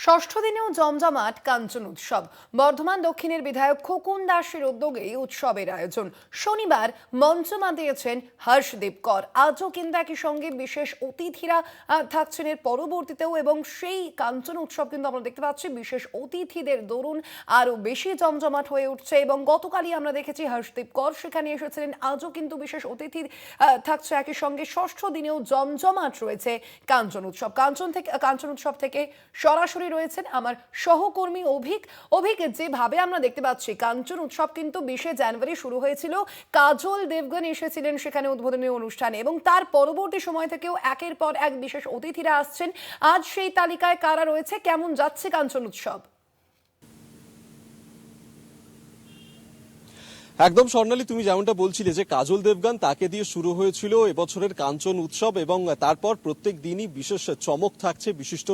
ষষ্ঠ দিনেও জমজমাট কাঞ্চন উৎসব। বর্ধমান দক্ষিণের বিধায়ক খোকন দাসের উদ্যোগে এই উৎসবের আয়োজন। শনিবার মঞ্চ মাতিয়েছেন হর্ষদীপ কর। আজও কিন্তু একই সঙ্গে বিশেষ অতিথিরা থাকছেন এর পরবর্তীতেও, এবং সেই কাঞ্চন উৎসব কিন্তু আমরা দেখতে পাচ্ছি বিশেষ অতিথিদের দরুন আরো বেশি জমজমাট হয়ে উঠছে। এবং গতকালই আমরা দেখেছি হর্ষদীপ কর সেখানে এসেছিলেন, আজও কিন্তু বিশেষ অতিথি থাকছে একই সঙ্গে। ষষ্ঠ দিনেও জমজমাট রয়েছে কাঞ্চন উৎসব। কাঞ্চন উৎসব থেকে সরাসরি রয়েছেন আমার সহকর্মী অভিক। যেভাবে আমরা দেখতে পাচ্ছি কাঞ্চন উৎসব কিন্তু 20শে জানুয়ারি শুরু হয়েছিল। কাজল দেবগন এসেছিলেন সেখানে উদ্বোধনী অনুষ্ঠানে, এবং তার পরবর্তী সময় থেকেও একের পর এক বিশেষ অতিথিরা আসছেন। আজ সেই তালিকায় কারা রয়েছে, কেমন যাচ্ছে কাঞ্চন উৎসব? একদম স্বর্ণালী, তুমি যেমনটা বলছিলে যে কাজল দেবগান তাকে দিয়ে শুরু হয়েছিল এবছরের কাঞ্চন উৎসব, এবং তারপর প্রত্যেক দিনই বিশেষ চমক থাকছে। বিশিষ্ট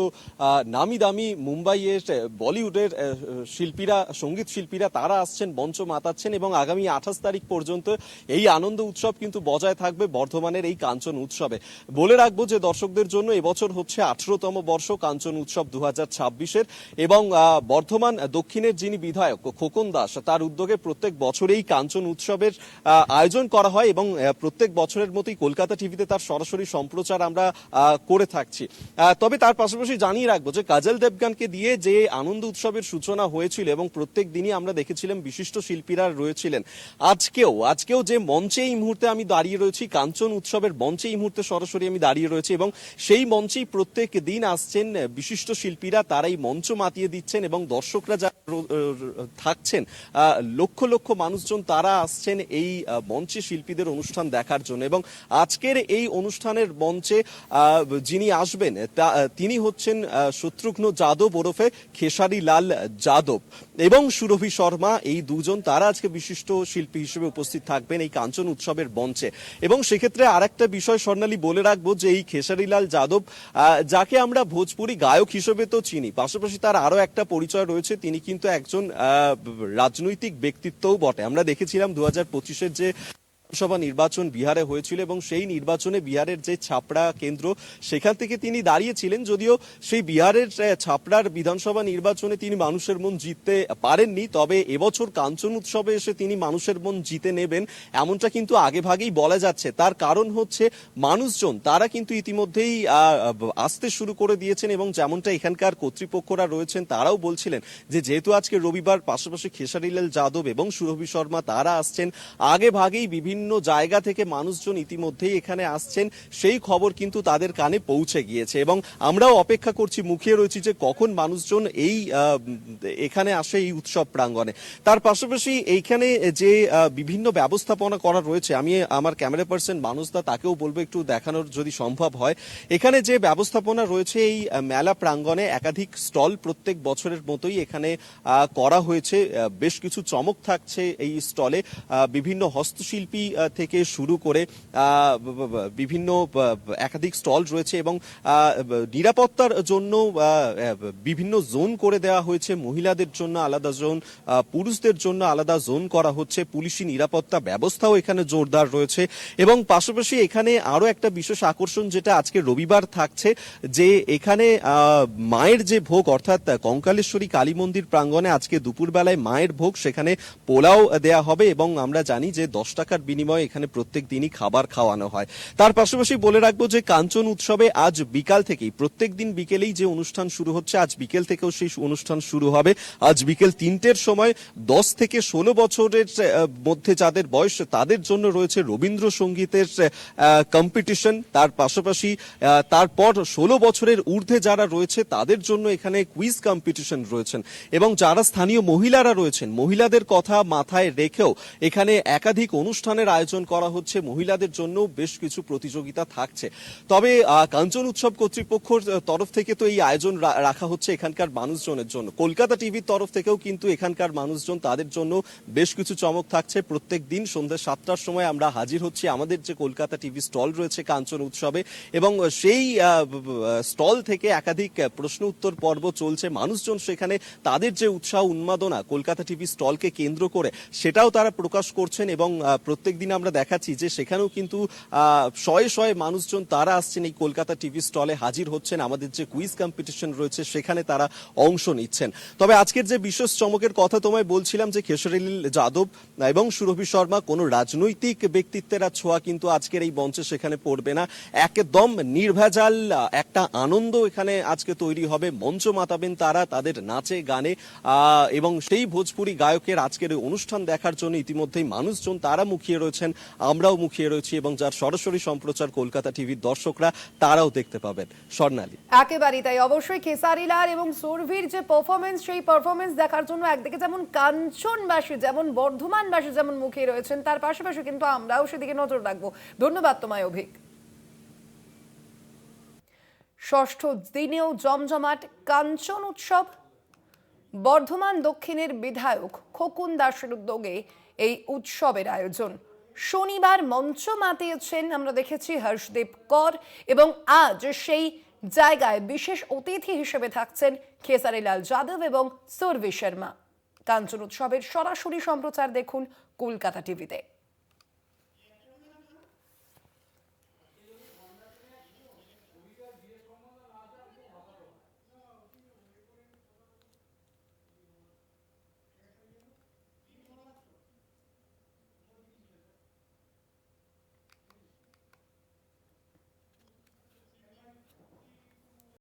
নামি দামি মুম্বাইয়ের বলিউডের শিল্পীরা, সঙ্গীত শিল্পীরা তারা আসছেন, মঞ্চ মাতাচ্ছেন, এবং আগামী 28 তারিখ পর্যন্ত এই আনন্দ উৎসব কিন্তু বজায় থাকবে বর্ধমানের এই কাঞ্চন উৎসবে। বলে রাখবো যে দর্শকদের জন্য এবছর হচ্ছে 18তম বর্ষ কাঞ্চন উৎসব 2026-এর, এবং বর্ধমান দক্ষিণের যিনি বিধায়ক খোকন দাস তার উদ্যোগে প্রত্যেক বছরেই কাঞ্চন উৎসবের আয়োজন করা হয়, এবং প্রত্যেক বছরের মতোই কলকাতা টিভিতে তার সরাসরি সম্প্রচার আমরা করে থাকছি। তবে তার পাশাপাশি জানিয়ে রাখবো যে কাজল দেবগানকে দিয়ে যে আনন্দ উৎসবের সূচনা হয়েছিল, এবং প্রত্যেক দিনই আমরা দেখেছিলাম বিশিষ্ট শিল্পীরা রয়েছিলেন। আজকেও যে মঞ্চে এই মুহূর্তে আমি দাঁড়িয়ে রয়েছি, কাঞ্চন উৎসবের মঞ্চে এই মুহূর্তে সরাসরি আমি দাঁড়িয়ে রয়েছি, এবং সেই মঞ্চেই প্রত্যেক দিন আসছেন বিশিষ্ট শিল্পীরা, তারাই মঞ্চ মাতিয়ে দিচ্ছেন, এবং দর্শকরা যারা থাকছেন লক্ষ লক্ষ মানুষজন তারা আসছেন এই মঞ্চে শিল্পীদের অনুষ্ঠান দেখার জন্য। এবং আজকের এই অনুষ্ঠানের মঞ্চে যিনি আসবেন তিনি হচ্ছেন শত্রুঘ্ন যাদব ওরফে খেসারি লাল যাদব এবং সুরভি শর্মা। এই দুজন তারা আজকে বিশিষ্ট শিল্পী হিসেবে উপস্থিত থাকবেন এই কাঞ্চন উৎসবের মঞ্চে। এবং সেক্ষেত্রে আর একটা বিষয় স্বর্ণালী বলে রাখবো যে এই খেসারি লাল যাদব, যাকে আমরা ভোজপুরি গায়ক হিসেবে তো চিনি, পাশাপাশি তার আরো একটা পরিচয় রয়েছে, তিনি কিন্তু একজন রাজনৈতিক ব্যক্তিত্বও বটে। আমরা দেখেছিলাম 2025-এর যে বিধানসভা নির্বাচন বিহারে হয়েছিল, এবং সেই নির্বাচনে বিহারের যে ছাপড়া কেন্দ্র সেখান থেকে তিনি দাঁড়িয়েছিলেন, যদিও সেই বিহারের ছাপড়ার বিধানসভা নির্বাচনে তিনি মানুষের মন জিততে পারেননি। তবে এবছর কাঞ্চন উৎসবে এসে তিনি মানুষের মন জিতে নেবেন এমনটা কিন্তু আগেভাগেই বলা যাচ্ছে। তার কারণ হচ্ছে মানুষজন তারা কিন্তু ইতিমধ্যেই আসতে শুরু করে দিয়েছেন, এবং যেমনটা এখানকার কর্তৃপক্ষরা রয়েছেন তারাও বলছিলেন যে যেহেতু আজকে রবিবার, পাশাপাশি খেসারিলাল যাদব এবং সুরভি শর্মা তারা আসছেন, আগে ভাগেই বিভিন্ন জায়গা থেকে মানুষজন ইতিমধ্যেই এখানে আসছেন, সেই খবর কিন্তু তাদের কানে পৌঁছে গিয়েছে, এবং আমরাও অপেক্ষা করছি, মুখিয়ে রয়েছি যে কখন মানুষজন এখানে আসে এই উৎসব প্রাঙ্গণে। তার পাশাপাশি এইখানে যে বিভিন্ন ব্যবস্থাপনা করা রয়েছে, আমি আমার ক্যামেরা পার্সন মানুষদা তাকেও বলবো একটু দেখানোর যদি সম্ভব হয়। এখানে যে ব্যবস্থাপনা রয়েছে এই মেলা প্রাঙ্গণে, একাধিক স্টল প্রত্যেক বছরের মতোই এখানে করা হয়েছে। বেশ কিছু চমক থাকছে এই স্টলে, বিভিন্ন হস্তশিল্পী থেকে শুরু করে বিভিন্ন একাধিক স্টল রয়েছে, এবং নিরাপত্তার জন্য বিভিন্ন জোন করে দেওয়া হয়েছে। মহিলাদের জন্য আলাদা জোন, পুরুষদের জন্য আলাদা জোন করা হচ্ছে। পুলিশি নিরাপত্তা ব্যবস্থাও এখানে জোরদার রয়েছে, এবং পাশাপাশি এখানে আরো একটা বিশেষ আকর্ষণ যেটা আজকে রবিবার থাকছে, যে এখানে মায়ের যে ভোগ, অর্থাৎ কঙ্কালেশ্বরী কালী মন্দির প্রাঙ্গণে আজকে দুপুরবেলায় মায়ের ভোগ, সেখানে পোলাও দেয়া হবে, এবং আমরা জানি যে 10 টাকার বিনিময়ে এখানে প্রত্যেক দিনই খাবার খাওয়ানো হয়। তার পাশাপাশি বলে রাখবো যে কাঞ্চন উৎসবে আজ বিকাল থেকেই, প্রত্যেক দিন বিকেলেই যে অনুষ্ঠান শুরু হচ্ছে, আজ বিকেল থেকেও সেই অনুষ্ঠান শুরু হবে। আজ বিকেল 3টের সময় 10 থেকে 16 বছরের মধ্যে যাদের বয়স তাদের জন্য রয়েছে রবীন্দ্রসঙ্গীতের কম্পিটিশন। তার পাশাপাশি তারপর 16 বছরের ঊর্ধ্বে যারা রয়েছে তাদের জন্য এখানে কুইজ কম্পিটিশন রয়েছেন, এবং যারা স্থানীয় মহিলারা রয়েছেন মহিলাদের কথা মাথায় রেখেও এখানে একাধিক অনুষ্ঠানের আয়োজন করা হচ্ছে। মহিলাদের জন্য বেশ কিছু প্রতিযোগিতা থাকছে। তবে কাঞ্চন উৎসব কর্তৃপক্ষের তরফ থেকে তো এই আয়োজন রাখা হচ্ছে এখানকার মানুষজনের জন্য। কলকাতা টিভির তরফ থেকেও কিন্তু এখানকার মানুষজন, তাদের জন্য বেশ কিছু চমক থাকছে। প্রত্যেক দিন সন্ধ্যা 7টার সময় আমরা হাজির হচ্ছি আমাদের যে কলকাতা টিভি স্টল রয়েছে কাঞ্চন উৎসবে, এবং সেই স্টল থেকে একাধিক প্রশ্ন উত্তর পর্ব চলছে। মানুষজন সেখানে তাদের যে উৎসাহ উন্মাদনা কলকাতা টিভি স্টলকে কেন্দ্র করে সেটাও তারা প্রকাশ করছেন, এবং প্রত্যেক দিন আমরা দেখাচ্ছি যে সেখানেও কিন্তু শয়ে শয়ে মানুষজন তারা আসছেন এই কলকাতা টিভি স্টলে হাজির হচ্ছেন, আমাদের যে কুইজ কম্পিটিশন রয়েছে সেখানে তারা অংশ নিচ্ছেন। তবে আজকের যে বিশেষ চমকের কথা তোমায় বলছিলাম যে খেসারিলাল যাদব এবং সুরভি শর্মা কোনো রাজনৈতিক ব্যক্তিত্বের আর ছোঁয়া কিন্তু আজকের এই মঞ্চে সেখানে পড়বে না। একদম নির্ভেজাল একটা আনন্দ এখানে আজকে তৈরি হবে, মঞ্চ মাতাবেন তারা তাদের নাচে গানে এবং সেই ভোজপুরি গায়কের আজকের এই অনুষ্ঠান দেখার জন্য ইতিমধ্যেই মানুষজন তারা মুখিয়ে রয়েছেন, আমরাও মুখিয়ে রয়েছি এবং যার সরাসরি সম্প্রচার কলকাতা টিভির দর্শকরা তারাও দেখতে পাবেন। স্বর্ণালী, একেবারেই তাই। অবশ্যই খেসারিলাল এবং সুরভির যে পারফরমেন্স, সেই পারফরমেন্স দেখার জন্য একদিকে যেমন কাঞ্চনবাসী, যেমন বর্ধমানবাসী যেমন মুখিয়ে রয়েছেন, তার পাশাপাশি কিন্তু আমরাও সেদিকে নজর রাখবো। ধন্যবাদ তোমায় অভিক। ষষ্ঠ দিনেও জমজমাট কাঞ্চন উৎসব। বর্ধমান দক্ষিণের বিধায়ক খোকন দাসের উদ্যোগে এই উৎসবের আয়োজন। শনিবার মঞ্চ মাতিয়েছেন আমরা দেখেছি হর্ষদীপ কর, এবং আজ সেই জায়গায় বিশেষ অতিথি হিসেবে থাকছেন খেসারিলাল যাদব এবং সুরভি শর্মা। কাঞ্চন উৎসবের সরাসরি সম্প্রচার দেখুন কলকাতা টিভিতে।